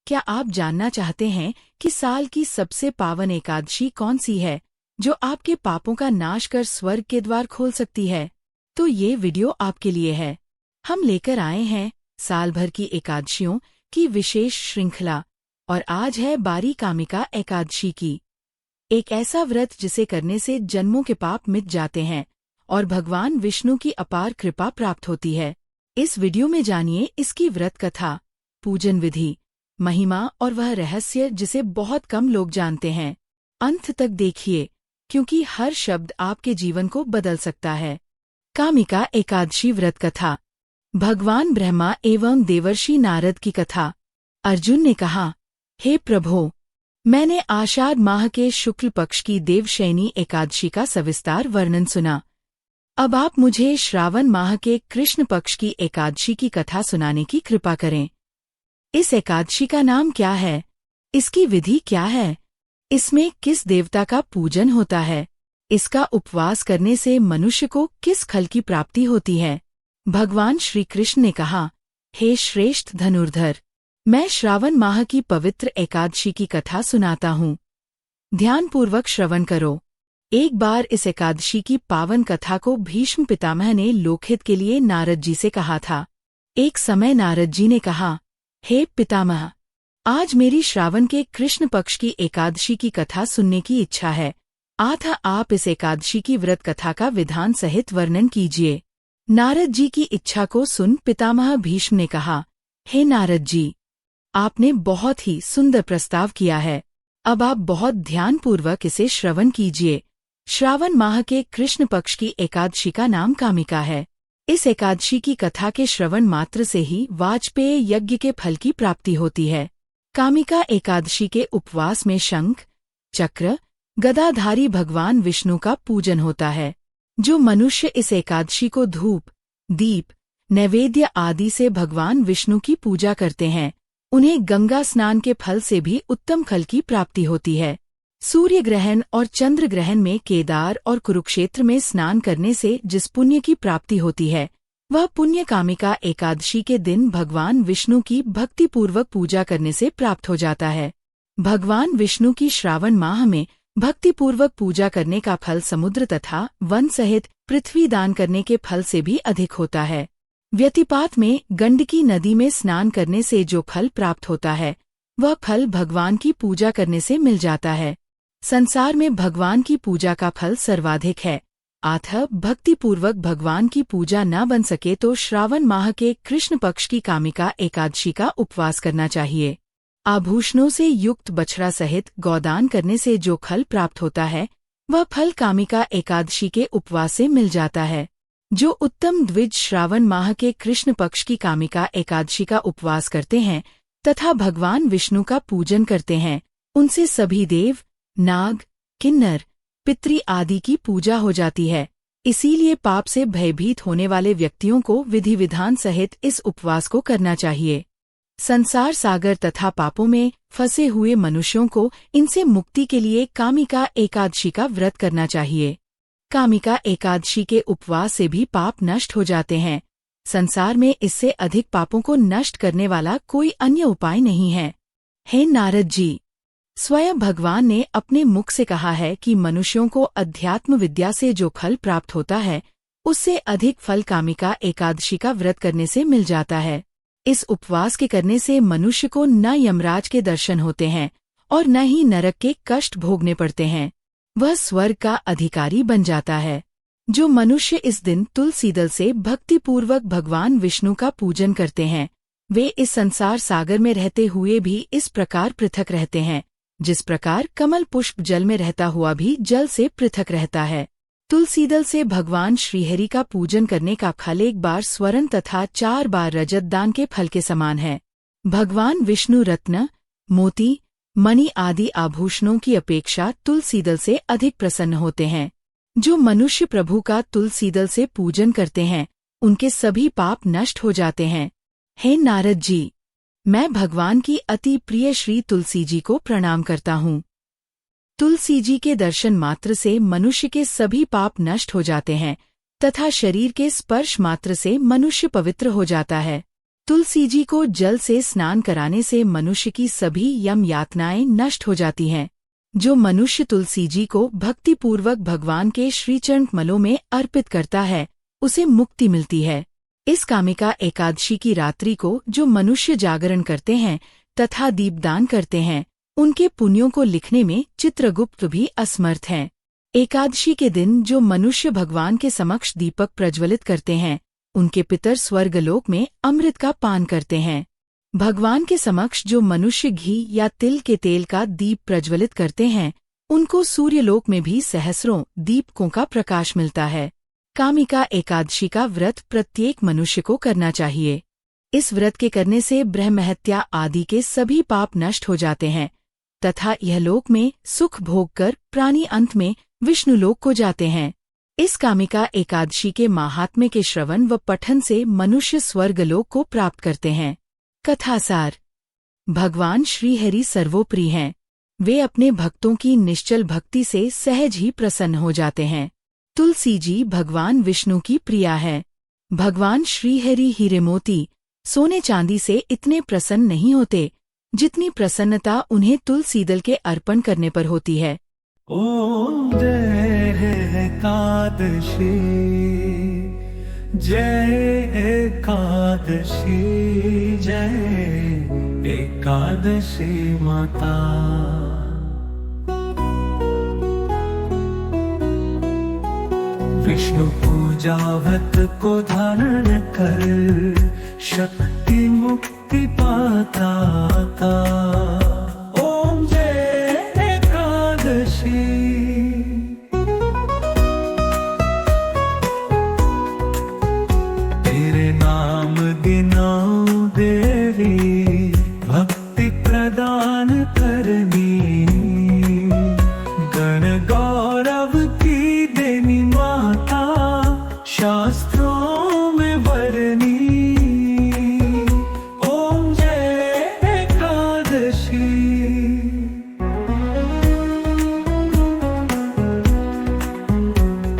क्या आप जानना चाहते हैं कि साल की सबसे पावन एकादशी कौन सी है, जो आपके पापों का नाश कर स्वर्ग के द्वार खोल सकती है? तो ये वीडियो आपके लिए है। हम लेकर आए हैं साल भर की एकादशियों की विशेष श्रृंखला, और आज है बारी कामिका एकादशी की। एक ऐसा व्रत जिसे करने से जन्मों के पाप मिट जाते हैं और भगवान विष्णु की अपार कृपा प्राप्त होती है। इस वीडियो में जानिए इसकी व्रत कथा, पूजन विधि, महिमा और वह रहस्य जिसे बहुत कम लोग जानते हैं। अंत तक देखिए, क्योंकि हर शब्द आपके जीवन को बदल सकता है। कामिका एकादशी व्रत कथा। भगवान ब्रह्मा एवं देवर्षि नारद की कथा। अर्जुन ने कहा, हे प्रभो, मैंने आषाढ़ माह के शुक्ल पक्ष की देवशयनी एकादशी का सविस्तार वर्णन सुना। अब आप मुझे श्रावण माह के कृष्ण पक्ष की एकादशी की कथा सुनाने की कृपा करें। इस एकादशी का नाम क्या है? इसकी विधि क्या है? इसमें किस देवता का पूजन होता है? इसका उपवास करने से मनुष्य को किस फल की प्राप्ति होती है? भगवान श्री कृष्ण ने कहा, हे श्रेष्ठ धनुर्धर, मैं श्रावण माह की पवित्र एकादशी की कथा सुनाता हूँ। ध्यानपूर्वक श्रवण करो। एक बार इस एकादशी की पावन कथा को भीष्म पितामह ने लोकहित के लिए नारद जी से कहा था। एक समय नारद जी ने कहा, हे पितामह, आज मेरी श्रावण के कृष्ण पक्ष की एकादशी की कथा सुनने की इच्छा है। अतः आप इस एकादशी की व्रत कथा का विधान सहित वर्णन कीजिए। नारद जी की इच्छा को सुन पितामह भीष्म ने कहा, हे नारद जी, आपने बहुत ही सुंदर प्रस्ताव किया है। अब आप बहुत ध्यानपूर्वक इसे श्रवण कीजिए। श्रावण माह के कृष्ण पक्ष की एकादशी का नाम कामिका है। इस एकादशी की कथा के श्रवण मात्र से ही वाजपेय यज्ञ के फल की प्राप्ति होती है। कामिका एकादशी के उपवास में शंख, चक्र, गदाधारी भगवान विष्णु का पूजन होता है। जो मनुष्य इस एकादशी को धूप, दीप, नैवेद्य आदि से भगवान विष्णु की पूजा करते हैं, उन्हें गंगा स्नान के फल से भी उत्तम फल की प्राप्ति होती है। सूर्य ग्रहण और चंद्र ग्रहण में केदार और कुरुक्षेत्र में स्नान करने से जिस पुण्य की प्राप्ति होती है, वह पुण्य कामिका एकादशी के दिन भगवान विष्णु की भक्तिपूर्वक पूजा करने से प्राप्त हो जाता है। भगवान विष्णु की श्रावण माह में भक्तिपूर्वक पूजा करने का फल समुद्र तथा वन सहित पृथ्वी दान करने के फल से भी अधिक होता है। व्यतिपात में गंडकी नदी में स्नान करने से जो फल प्राप्त होता है, वह फल भगवान की पूजा करने से मिल जाता है। संसार में भगवान की पूजा का फल सर्वाधिक है। अतः भक्तिपूर्वक भगवान की पूजा न बन सके तो श्रावण माह के कृष्ण पक्ष की कामिका एकादशी का उपवास करना चाहिए। आभूषणों से युक्त बछड़ा सहित गौदान करने से जो फल प्राप्त होता है, वह फल कामिका एकादशी के उपवास से मिल जाता है। जो उत्तम द्विज श्रावण माह के कृष्ण पक्ष की कामिका एकादशी का उपवास करते हैं तथा भगवान विष्णु का पूजन करते हैं, उनसे सभी देव, नाग, किन्नर, पितृ आदि की पूजा हो जाती है। इसीलिए पाप से भयभीत होने वाले व्यक्तियों को विधि विधान सहित इस उपवास को करना चाहिए। संसार सागर तथा पापों में फंसे हुए मनुष्यों को इनसे मुक्ति के लिए कामिका एकादशी का व्रत करना चाहिए। कामिका एकादशी के उपवास से भी पाप नष्ट हो जाते हैं। संसार में इससे अधिक पापों को नष्ट करने वाला कोई अन्य उपाय नहीं है। हे नारद जी, स्वयं भगवान ने अपने मुख से कहा है कि मनुष्यों को अध्यात्म विद्या से जो फल प्राप्त होता है, उससे अधिक फल कामिका एकादशी का व्रत करने से मिल जाता है। इस उपवास के करने से मनुष्य को न यमराज के दर्शन होते हैं और न ही नरक के कष्ट भोगने पड़ते हैं। वह स्वर्ग का अधिकारी बन जाता है। जो मनुष्य इस दिन तुलसी दल से भक्तिपूर्वक भगवान विष्णु का पूजन करते हैं, वे इस संसार सागर में रहते हुए भी इस प्रकार पृथक रहते हैं, जिस प्रकार कमल पुष्प जल में रहता हुआ भी जल से पृथक रहता है। तुलसी दल से भगवान श्रीहरि का पूजन करने का फल 1 बार स्वर्ण तथा 4 बार रजत दान के फल के समान है। भगवान विष्णु रत्न, मोती, मणि आदि आभूषणों की अपेक्षा तुलसी दल से अधिक प्रसन्न होते हैं। जो मनुष्य प्रभु का तुलसी दल से पूजन करते हैं, उनके सभी पाप नष्ट हो जाते हैं। हे नारद जी, मैं भगवान की अति प्रिय श्री तुलसी जी को प्रणाम करता हूँ। तुलसी जी के दर्शन मात्र से मनुष्य के सभी पाप नष्ट हो जाते हैं तथा शरीर के स्पर्श मात्र से मनुष्य पवित्र हो जाता है। तुलसी जी को जल से स्नान कराने से मनुष्य की सभी यम यातनाएं नष्ट हो जाती हैं। जो मनुष्य तुलसी जी को भक्तिपूर्वक भगवान के श्रीचरण कमलों में अर्पित करता है, उसे मुक्ति मिलती है। इस कामिका एकादशी की रात्रि को जो मनुष्य जागरण करते हैं तथा दीपदान करते हैं, उनके पुण्यों को लिखने में चित्रगुप्त भी असमर्थ हैं। एकादशी के दिन जो मनुष्य भगवान के समक्ष दीपक प्रज्वलित करते हैं, उनके पितर स्वर्गलोक में अमृत का पान करते हैं। भगवान के समक्ष जो मनुष्य घी या तिल के तेल का दीप प्रज्वलित करते हैं, उनको सूर्यलोक में भी सहस्रों दीपकों का प्रकाश मिलता है। कामिका एकादशी का व्रत प्रत्येक मनुष्य को करना चाहिए। इस व्रत के करने से ब्रह्महत्या आदि के सभी पाप नष्ट हो जाते हैं तथा यह लोक में सुख भोग कर प्राणी अंत में विष्णुलोक को जाते हैं। इस कामिका एकादशी के माहात्म्य के श्रवण व पठन से मनुष्य स्वर्गलोक को प्राप्त करते हैं। कथासार। भगवान श्रीहरि सर्वोपरि हैं। वे अपने भक्तों की निश्चल भक्ति से सहज ही प्रसन्न हो जाते हैं। तुलसी जी भगवान विष्णु की प्रिया है। भगवान श्रीहरि हीरे मोती सोने चांदी से इतने प्रसन्न नहीं होते जितनी प्रसन्नता उन्हें तुलसी दल के अर्पण करने पर होती है। ओम जय एकादशी, जय एकादशी, जय एकादशी माता। विष्णु पूजा व्रत को धारण कर शक्ति मुक्ति पाता था। ओम जय एकादशी। तेरे नाम गिनाऊं देवी, भक्ति प्रदान करनी, गण गौरव की देनी माता, शास्त्रों में वर्णी। ओम जय एकादशी।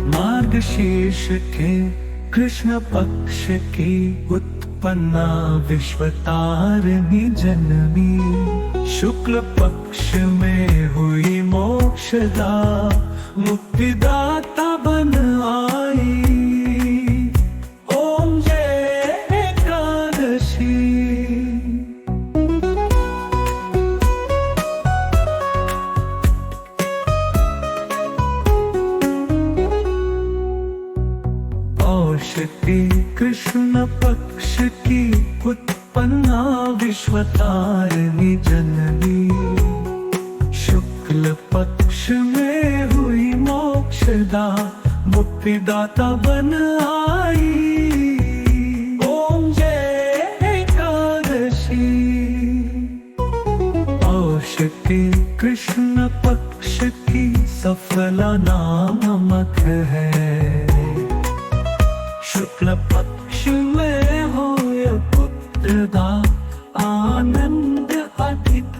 मार्गशीर्ष के कृष्ण पक्ष की उत्पन्ना विश्वतारिणी जननी, शुक्ल पक्ष में हुई मोक्षदा, मुक्तिदाता बन आई। ओम जय एकादशी। औषधि कृष्ण पक्ष की उत्पन्ना विश्वतारिणी जननी, शुक्ल पक्ष में हुई मोक्षदा, मुक्तिदाता बन आई। ओम जय एकादशी। औषधि कृष्ण पक्ष की सफला नामक है, शुक्ल पक्ष में हो पुत्रदा, आनंद अधिक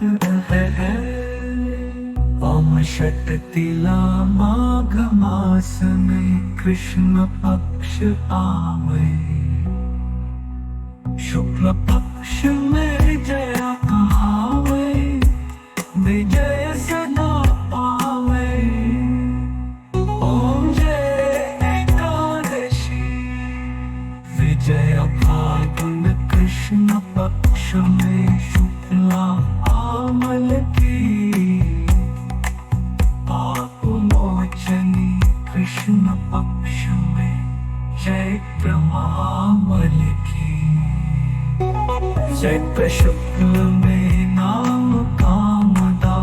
है। ओम षटतिला माघ मास में कृष्ण पक्ष आवे, शुक्ल पक्ष में जय कहावे, विजय सदा पावे। ओम जय एकादशी। विजय फाल्गुन कृष्ण पक्ष में शुक्ला आमल की, पाप मोचनी कृष्ण पक्ष में चैत्र महामल की। चैत्र शुक्ल में नाम कामदा,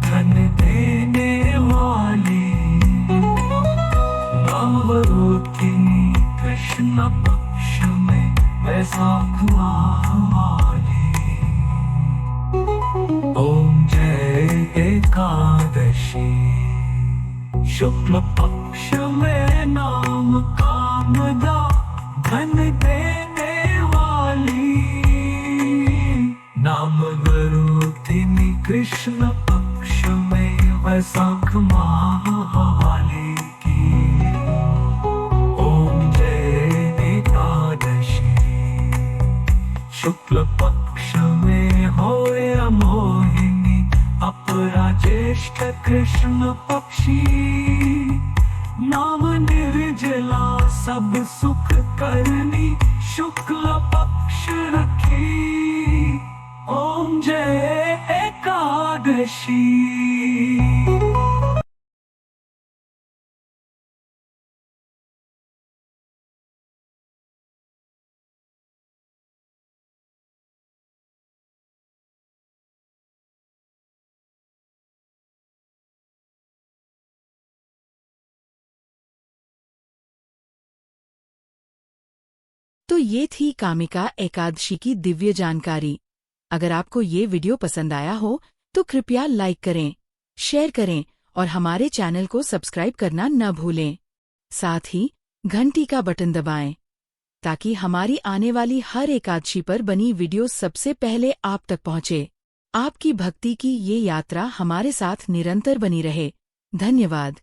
धन देने वाली, नवरूपिणी कृष्ण पक्ष में वैशाख वाली। ओम जय एकादशी। शुक्ल पक्ष में नाम कामदा, धन देने वाली, नाम वरूपिणी कृष्ण पक्ष में वैशाख वाली की। ओम जय एकादशी। शुक्ल पक्ष में होए अमोहिनी अपरा ज्येष्ठ कृष्ण पक्षी नाम निर्जला सब सुख करनी शुक्ल पक्ष रखी ओम जय एकादशी। तो ये थी कामिका एकादशी की दिव्य जानकारी। अगर आपको ये वीडियो पसंद आया हो तो कृपया लाइक करें, शेयर करें और हमारे चैनल को सब्सक्राइब करना न भूलें। साथ ही घंटी का बटन दबाएं ताकि हमारी आने वाली हर एकादशी पर बनी वीडियो सबसे पहले आप तक पहुंचे। आपकी भक्ति की ये यात्रा हमारे साथ निरंतर बनी रहे। धन्यवाद।